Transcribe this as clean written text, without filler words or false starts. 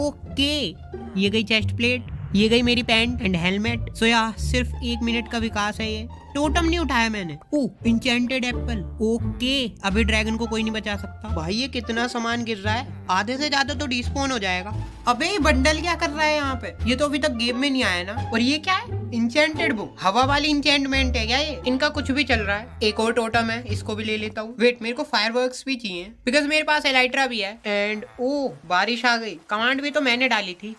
Okay, ये गई chest plate, ये गई मेरी पैंट एंड हेलमेट। सो या सिर्फ 1 मिनट का विकास है ये। टोटम नहीं उठाया मैंने। ओह इंचेंटेड एप्पल। ओके, अभी ड्रैगन को कोई नहीं बचा सकता। भाई ये कितना सामान गिर रहा है, आधे से ज्यादा तो डिस्पोन हो जाएगा। अबे ये बंडल क्या कर रहा है यहाँ पे? ये तो अभी तक गेम में नहीं आया ना। और ये क्या है? इंचेंटेड बुक, हवा वाली इंचेंटमेंट है क्या ये? इनका कुछ भी चल रहा है। एक और टोटम है, इसको भी ले लेता हूँ। वेट, मेरे को फायरवर्क्स भी चाहिए बिकॉज मेरे पास एलाइट्रा भी है। एंड ओ बारिश आ गई। कमांड भी तो मैंने डाली थी।